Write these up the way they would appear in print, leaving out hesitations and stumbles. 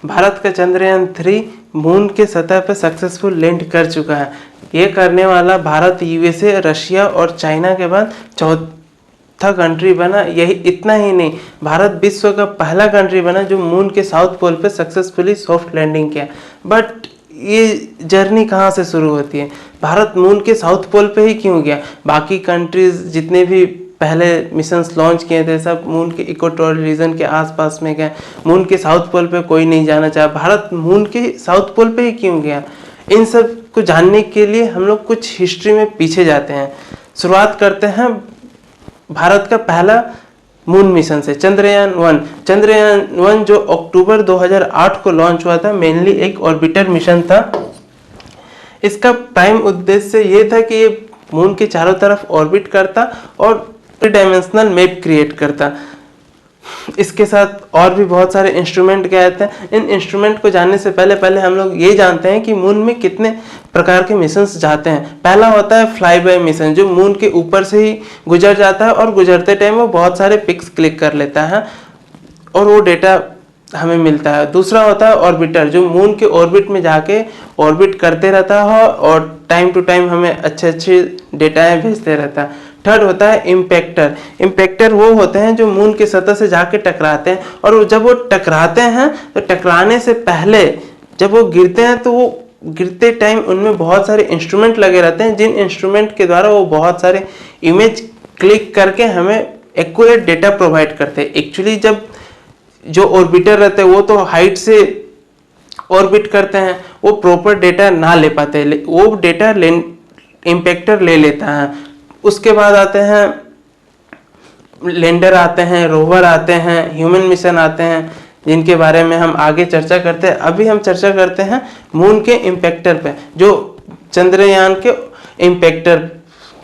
भारत का चंद्रयान 3 मून के सतह पर सक्सेसफुल लैंड कर चुका है। ये करने वाला भारत, यूएसए, रशिया और चाइना के बाद चौथा कंट्री बना। यही इतना ही नहीं, भारत विश्व का पहला कंट्री बना जो मून के साउथ पोल पे सक्सेसफुली सॉफ्ट लैंडिंग किया। बट ये जर्नी कहाँ से शुरू होती है? भारत मून के साउथ पोल पे ही क्यों गया? बाकी कंट्रीज जितने भी पहले मिशंस लॉन्च किए थे सब मून के इक्वेटोरियल रीजन के आसपास में गए। मून के साउथ पोल पे कोई नहीं जाना चाहा, भारत मून के साउथ पोल पे ही क्यों गया? इन सब को जानने के लिए हम लोग कुछ हिस्ट्री में पीछे जाते हैं। शुरुआत करते हैं भारत का पहला मून मिशन से, चंद्रयान 1। चंद्रयान 1 जो अक्टूबर 2008 को लॉन्च हुआ था, मेनली एक ऑर्बिटर मिशन था। इसका प्राइम उद्देश्य ये था कि ये मून के चारों तरफ ऑर्बिट करता और थ्री डायमेंशनल मैप क्रिएट करता। इसके साथ और भी बहुत सारे इंस्ट्रूमेंट गए थे। इन इंस्ट्रूमेंट को जानने से पहले हम लोग ये जानते हैं कि मून में कितने प्रकार के मिशंस जाते हैं। पहला होता है फ्लाई बाय मिशन, जो मून के ऊपर से ही गुजर जाता है और गुजरते टाइम वो बहुत सारे पिक्स क्लिक कर लेता है और वो डेटा हमें मिलता है। दूसरा होता है ऑर्बिटर, जो मून के ऑर्बिट में जाके ऑर्बिट करते रहता है और टाइम टू टाइम हमें अच्छे डेटाएं भेजते रहता है। थर्ड होता है इम्पैक्टर। इम्पैक्टर वो होते हैं जो मून के सतह से जाके टकराते हैं और जब वो टकराते हैं तो टकराने से पहले जब वो गिरते हैं तो वो गिरते टाइम उनमें बहुत सारे इंस्ट्रूमेंट लगे रहते हैं, जिन इंस्ट्रूमेंट के द्वारा वो बहुत सारे इमेज क्लिक करके हमें एक्यूरेट डेटा प्रोवाइड करते हैं। एक्चुअली जब जो ऑर्बिटर रहते हैं वो तो हाइट से ऑर्बिट करते हैं, वो प्रॉपर डेटा ना ले पाते, वो डेटा इम्पैक्टर ले लेता है। उसके बाद आते हैं लैंडर आते हैं, रोवर आते हैं, ह्यूमन मिशन आते हैं, जिनके बारे में हम आगे चर्चा करते हैं। अभी हम चर्चा करते हैं मून के इम्पैक्टर पे, जो चंद्रयान के इम्पैक्टर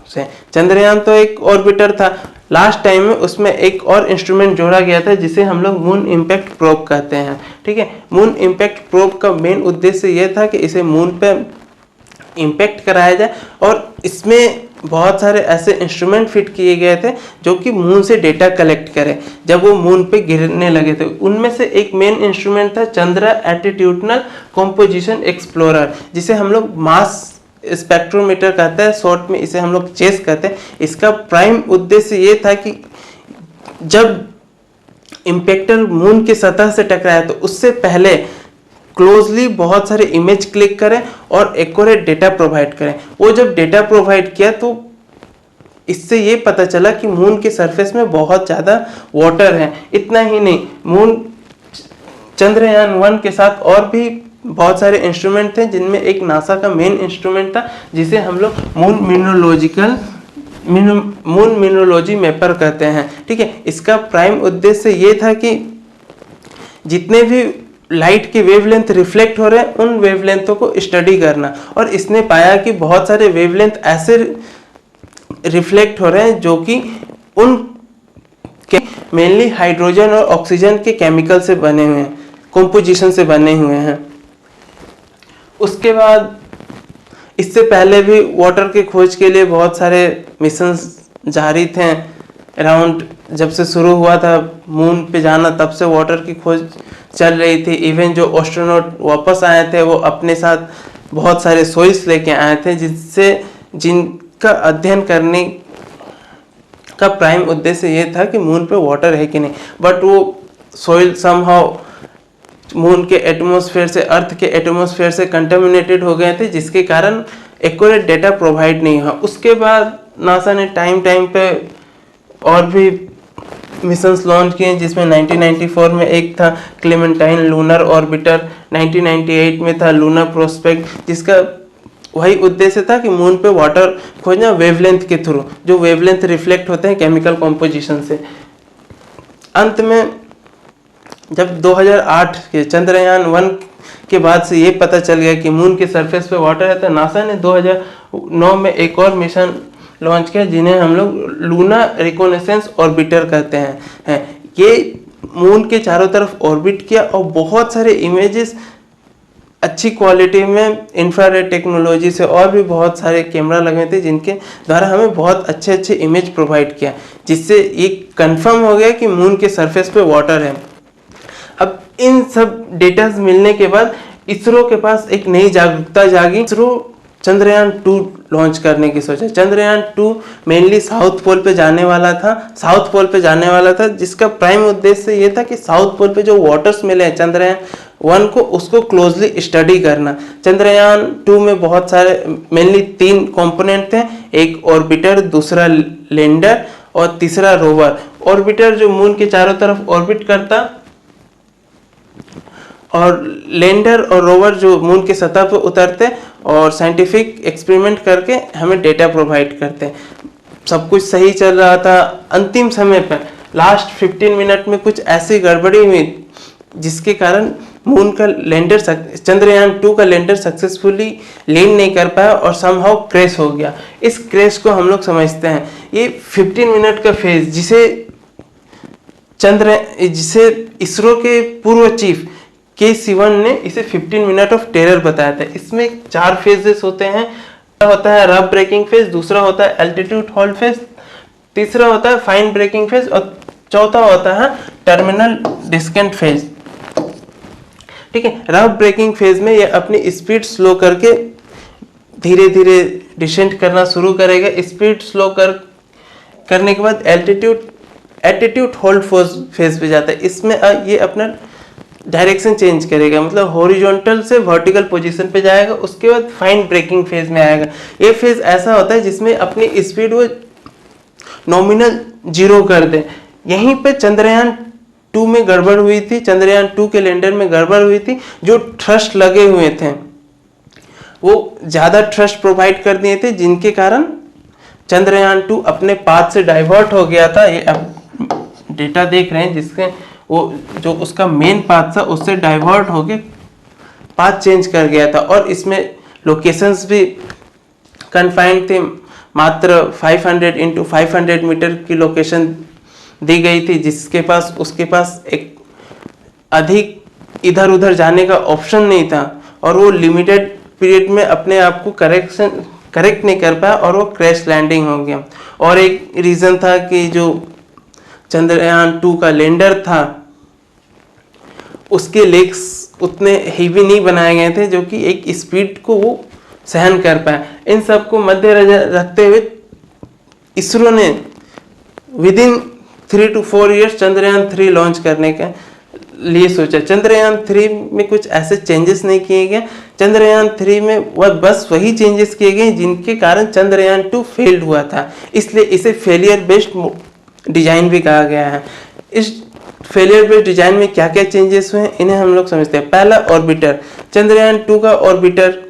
से। चंद्रयान तो एक ऑर्बिटर था, लास्ट टाइम में उसमें एक और इंस्ट्रूमेंट जोड़ा गया था जिसे हम लोग मून इम्पैक्ट प्रोब कहते हैं। ठीक है, मून इम्पैक्ट प्रोब का मेन उद्देश्य ये था कि इसे मून पे इम्पैक्ट कराया जाए और इसमें बहुत सारे ऐसे इंस्ट्रूमेंट फिट किए गए थे जो कि मून से डेटा कलेक्ट करें जब वो मून पे गिरने लगे थे। उनमें से एक मेन इंस्ट्रूमेंट था चंद्रा एटीट्यूडनल कंपोजिशन एक्सप्लोरर, जिसे हम लोग मास स्पेक्ट्रोमीटर कहते हैं, शॉर्ट में इसे हम लोग चेस कहते हैं। इसका प्राइम उद्देश्य ये था कि जब इम्पैक्टर मून के सतह से टकराया तो उससे पहले क्लोजली बहुत सारे इमेज क्लिक करें और एक्यूरेट डेटा प्रोवाइड करें। वो जब डेटा प्रोवाइड किया तो इससे ये पता चला कि मून के सरफेस में बहुत ज़्यादा वाटर है। इतना ही नहीं, मून चंद्रयान 1 के साथ और भी बहुत सारे इंस्ट्रूमेंट थे, जिनमें एक नासा का मेन इंस्ट्रूमेंट था जिसे हम लोग मून मिनोलॉजी मैपर कहते हैं। ठीक है, इसका प्राइम उद्देश्य ये था कि जितने भी लाइट के वेवलेंथ रिफ्लेक्ट हो रहे हैं उन वेवलेंथों को स्टडी करना, और इसने पाया कि बहुत सारे वेवलेंथ ऐसे रिफ्लेक्ट हो रहे हैं जो कि उन मेनली हाइड्रोजन और ऑक्सीजन के केमिकल से बने हुए हैं, कंपोजिशन से बने हुए हैं। उसके बाद इससे पहले भी वाटर के खोज के लिए बहुत सारे मिशंस जारी थे। अराउंड जब से शुरू हुआ था मून पे जाना तब से वाटर की खोज चल रही थी। इवन जो एस्ट्रोनॉट वापस आए थे वो अपने साथ बहुत सारे सॉइल्स लेके आए थे जिनका अध्ययन करने का प्राइम उद्देश्य ये था कि मून पे वाटर है कि नहीं। बट वो सॉइल समहाउ मून के एटमॉस्फेयर से, अर्थ के एटमॉस्फेयर से कंटामिनेटेड हो गए थे, जिसके कारण एक्यूरेट डेटा प्रोवाइड नहीं हुआ। उसके बाद नासा ने टाइम पे और भी मिशंस लॉन्च किए, जिसमें 1994 में एक था क्लेमेंटाइन लूनर ऑर्बिटर, 1998 में था लूनर प्रोस्पेक्ट, जिसका वही उद्देश्य था कि मून पे वाटर खोजना वेवलेंथ के थ्रू, जो वेवलेंथ रिफ्लेक्ट होते हैं केमिकल कॉम्पोजिशन से। अंत में जब 2008 के चंद्रयान 1 के बाद से ये पता चल गया कि मून के सरफेस पे वाटर है, तो नासा ने 2009 में एक और मिशन लॉन्च किया जिन्हें हम लोग लूना रिकॉनेसेंस ऑर्बिटर कहते हैं। ये मून के चारों तरफ ऑर्बिट किया और बहुत सारे इमेजेस अच्छी क्वालिटी में इंफ्रारेड टेक्नोलॉजी से और भी बहुत सारे कैमरा लगे थे जिनके द्वारा हमें बहुत अच्छे इमेज प्रोवाइड किया, जिससे ये कंफर्म हो गया कि मून के सरफेस पे वाटर है। अब इन सब डेटास मिलने के बाद इसरो के पास एक नई जागरूकता जागी। इसरो चंद्रयान 2 लॉन्च करने की सोचा। चंद्रयान 2 मेनली साउथ पोल पे जाने वाला था, जिसका प्राइम उद्देश्य ये था कि साउथ पोल पे जो वाटर्स मिले हैं चंद्रयान 1 को, उसको क्लोजली स्टडी करना। चंद्रयान 2 में बहुत सारे मेनली 3 कंपोनेंट थे, एक ऑर्बिटर, दूसरा लैंडर और तीसरा रोवर। ऑर्बिटर जो मून के चारों तरफ ऑर्बिट करता, और लैंडर और रोवर जो मून की सतह पर उतरते और साइंटिफिक एक्सपेरिमेंट करके हमें डेटा प्रोवाइड करते। सब कुछ सही चल रहा था। अंतिम समय पर लास्ट 15 मिनट में कुछ ऐसी गड़बड़ी हुई जिसके कारण मून का लैंडर, चंद्रयान 2 का लैंडर सक्सेसफुली लैंड नहीं कर पाया और समहाउ क्रैश हो गया। इस क्रैश को हम लोग समझते हैं ये 15 मिनट का फेज, जिसे इसरो के पूर्व चीफ के सिवन ने इसे 15 मिनट ऑफ टेरर बताया था। इसमें 4 फेजेस होते हैं। होता है रफ ब्रेकिंग फेज, दूसरा होता है एल्टीट्यूड होल्ड फेज, तीसरा होता है फाइन ब्रेकिंग फेज और चौथा होता है टर्मिनल डिस्केंट फेज। ठीक है, रफ ब्रेकिंग फेज में ये अपनी स्पीड स्लो करके धीरे धीरे डिसेंट करना शुरू करेगा। स्पीड स्लो करने के बाद एल्टीट्यूड होल्ड फेज पे जाता है। इसमें ये अपना डायरेक्शन चेंज करेगा, मतलब हॉरिजॉन्टल से वर्टिकल पोजीशन पे जाएगा। उसके बाद फाइन ब्रेकिंग फेज में आएगा। ये फेज ऐसा होता है जिसमें अपनी स्पीड वो नॉमिनल 0 कर दे। यहीं पे चंद्रयान 2 में गड़बड़ हुई थी, चंद्रयान 2 के लैंडर में गड़बड़ हुई थी। जो थ्रस्ट लगे हुए थे वो ज्यादा थ्रस्ट प्रोवाइड कर दिए थे, जिनके कारण चंद्रयान 2 अपने पाथ से डाइवर्ट हो गया था। ये अब डेटा देख रहे हैं, जिससे वो जो उसका मेन पाथ था उससे डाइवर्ट होके पाथ चेंज कर गया था। और इसमें लोकेशंस भी कन्फाइंड थे, मात्र 500 × 500 मीटर की लोकेशन दी गई थी, उसके पास एक अधिक इधर उधर जाने का ऑप्शन नहीं था। और वो लिमिटेड पीरियड में अपने आप को करेक्ट नहीं कर पाया और वो क्रैश लैंडिंग हो गया। और एक रीज़न था कि जो चंद्रयान 2 का लैंडर था उसके लेग्स उतने हेवी नहीं बनाए गए थे जो कि एक स्पीड को वो सहन कर पाए। इन सब को मध्य रखते हुए इसरो ने within 3 to 4 years Chandrayaan 3 launch करने के लिए सोचा। चंद्रयान 3 में कुछ ऐसे चेंजेस नहीं किए गए। चंद्रयान 3 में बस वही चेंजेस किए गए जिनके कारण चंद्रयान 2 फेल्ड हुआ था, इसलिए इसे फेलियर बेस्ड डिजाइन भी कहा गया है। इस फेलियर बेस्ड डिजाइन में क्या क्या चेंजेस हुए हैं इन्हें हम लोग समझते हैं। पहला, ऑर्बिटर। चंद्रयान 2 का ऑर्बिटर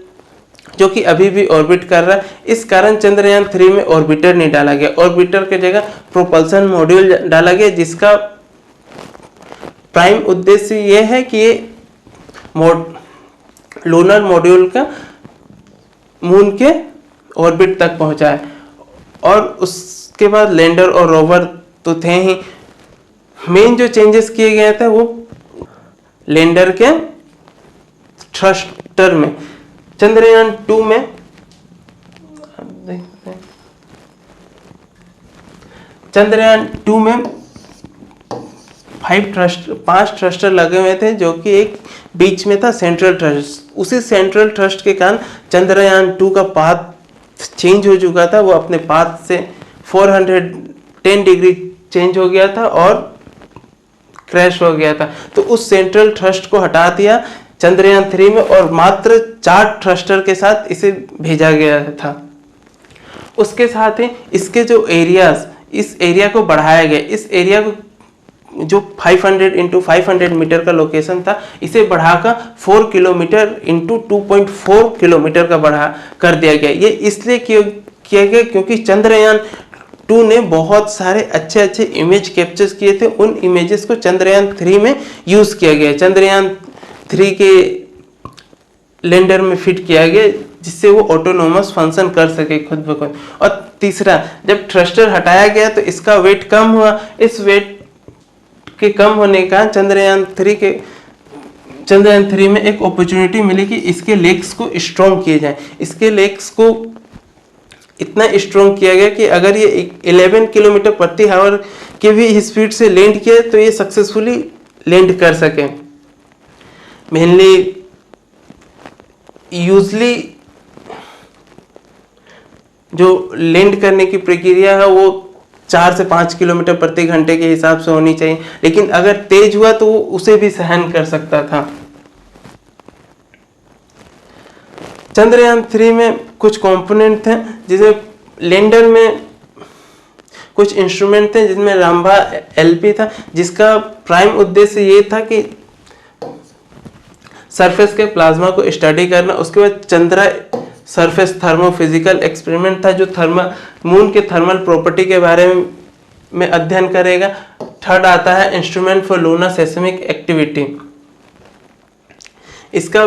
जो कि अभी भी ऑर्बिट कर रहा है, इस कारण चंद्रयान 3 में ऑर्बिटर नहीं डाला गया। ऑर्बिटर की जगह प्रोपल्सन मॉड्यूल डाला गया, जिसका प्राइम उद्देश्य यह है कि ये लूनर मॉड्यूल का मून के ऑर्बिट तक पहुंचाए। और उसके बाद लैंडर और रोवर तो थे ही। मेन जो चेंजेस किए गए थे वो लैंडर के थ्रस्टर में। चंद्रयान 2 में चंद्रयान 2 में 5 थ्रस्टर लगे हुए थे, जो कि एक बीच में था सेंट्रल थ्रस्ट। उसी सेंट्रल थ्रस्ट के कारण चंद्रयान 2 का पाथ चेंज हो चुका था। वो अपने पाथ से 410 डिग्री चेंज हो गया था और क्रैश हो गया था। तो उस सेंट्रल थ्रस्ट को हटा दिया चंद्रयान 3 में और मात्र 4 थ्रस्टर के साथ इसे भेजा गया था। उसके साथ ही इसके जो एरियाज, इस एरिया को बढ़ाया गया। इस एरिया को जो 500 × 500 मीटर का लोकेशन था, इसे बढ़ाकर 4 किलोमीटर × 2.4 किलोमीटर का बढ़ा कर दिया गया। ये इसलिए किया गया क्योंकि चंद्रयान 2 ने बहुत सारे अच्छे इमेज कैप्चर किए थे। उन इमेजेस को चंद्रयान 3 में यूज किया गया। चंद्रयान 3 के लैंडर में फिट किया गया, जिससे वो ऑटोनोमस फंक्शन कर सके खुद ब खुद। और तीसरा, जब थ्रस्टर हटाया गया तो इसका वेट कम हुआ। इस वेट के कम होने का चंद्रयान 3 में एक अपॉर्चुनिटी मिली कि इसके लेग्स को स्ट्रॉन्ग किए जाए। इसके लेग्स को इतना स्ट्रॉन्ग किया गया कि अगर ये 11 किलोमीटर प्रति आवर के भी स्पीड से लैंड किए तो ये सक्सेसफुली लैंड कर सके। मेनली यूजली जो लैंड करने की प्रक्रिया है वो 4 से 5 किलोमीटर प्रति घंटे के हिसाब से होनी चाहिए, लेकिन अगर तेज हुआ तो वो उसे भी सहन कर सकता था। चंद्रयान 3 में कुछ कंपोनेंट थे, जिसमें लैंडर में कुछ इंस्ट्रूमेंट थे, जिसमें राम्बा एलपी था, जिसका प्राइम उद्देश्य ये था कि सरफेस के प्लाज्मा को स्टडी करना। उसके बाद चंद्रा सरफेस थर्मोफिजिकल एक्सपेरिमेंट था, जो मून के थर्मल प्रॉपर्टी के बारे में अध्ययन करेगा। थर्ड आता है instrument for lunar seismic activity. इसका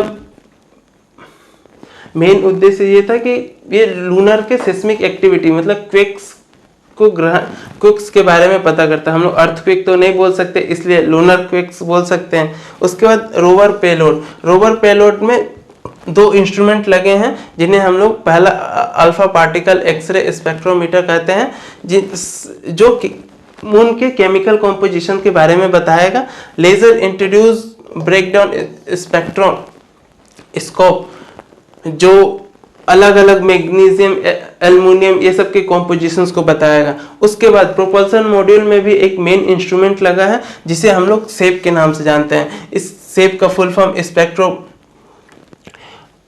मेन उद्देश्य ये था कि ये लूनर के सेस्मिक एक्टिविटी मतलब क्वेक्स क्विक्स के बारे में पता करता है। हम लोग अर्थक्विक तो नहीं बोल सकते, इसलिए लूनर क्विक्स बोल सकते हैं। उसके बाद रोवर पेलोड में 2 इंस्ट्रूमेंट लगे हैं, जिन्हें हम लोग पहला अल्फा पार्टिकल एक्सरे स्पेक्ट्रोमीटर कहते हैं, जो कि मून के केमिकल कॉम्पोजिशन के बारे में बताएगा। लेजर इंट्रोड्यूस ब्रेकडाउन स्पेक्ट्रोस्कोप, जो अलग अलग मैग्नीशियम एल्युमिनियम ये सब के कॉम्पोजिशंस को बताएगा। उसके बाद प्रोपल्सन मॉड्यूल में भी एक मेन इंस्ट्रूमेंट लगा है, जिसे हम लोग सेप के नाम से जानते हैं। इस सेप का full form spectro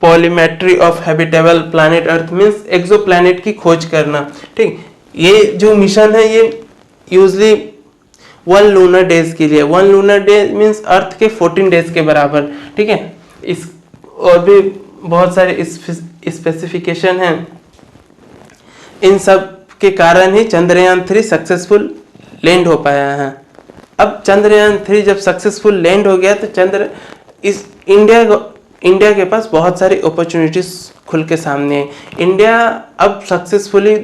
polarimetry of habitable planet earth means exoplanet की खोज करना। ठीक, ये जो मिशन है ये यूजली 1 लूनर डेज के लिए, 1 लूनर डे मीन्स अर्थ के 14 डेज के बराबर। ठीक है, इस और भी बहुत सारे स्पेसिफिकेशन हैं। इन सब के कारण ही चंद्रयान 3 सक्सेसफुल लैंड हो पाया है। अब चंद्रयान 3 जब सक्सेसफुल लैंड हो गया तो इंडिया के पास बहुत सारी अपॉर्चुनिटीज खुल के सामने है। इंडिया अब सक्सेसफुली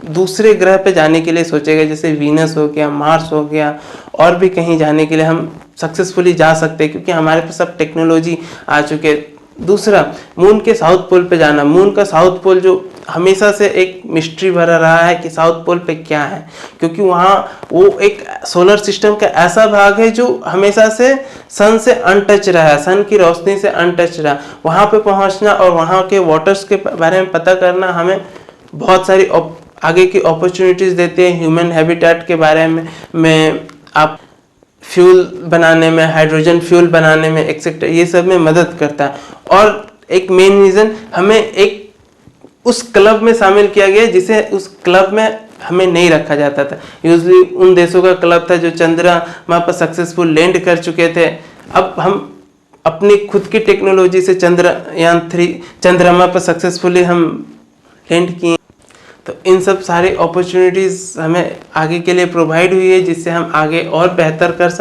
दूसरे ग्रह पे जाने के लिए सोचेगा, जैसे वीनस हो गया, मार्स हो गया, और भी कहीं जाने के लिए हम सक्सेसफुली जा सकते हैं, क्योंकि हमारे पास सब टेक्नोलॉजी आ चुके हैं। दूसरा, मून के साउथ पोल पे जाना। मून का साउथ पोल जो हमेशा से एक मिस्ट्री भरा रहा है कि साउथ पोल पे क्या है, क्योंकि वहाँ वो एक सोलर सिस्टम का ऐसा भाग है जो हमेशा से सन से अनटच रहा है, सन की रोशनी से अनटच रहा। वहाँ पे पहुँचना और वहाँ के वाटर्स के बारे में पता करना हमें बहुत सारी आगे की अपॉर्चुनिटीज देते हैं। ह्यूमन हैबिटेट के बारे में आप फ्यूल बनाने में, हाइड्रोजन फ्यूल बनाने में एक्सेट्रा, ये सब में मदद करता है। और एक मेन रीज़न, हमें एक उस क्लब में शामिल किया गया जिसे उस क्लब में हमें नहीं रखा जाता था। यूजली उन देशों का क्लब था जो चंद्रमा पर सक्सेसफुल लैंड कर चुके थे। अब हम अपनी खुद की टेक्नोलॉजी से चंद्रयान 3 चंद्रमा पर सक्सेसफुली हम लैंड किए। तो इन सब सारी अपॉर्चुनिटीज़ हमें आगे के लिए प्रोवाइड हुई है, जिससे हम आगे और बेहतर कर सकते हैं।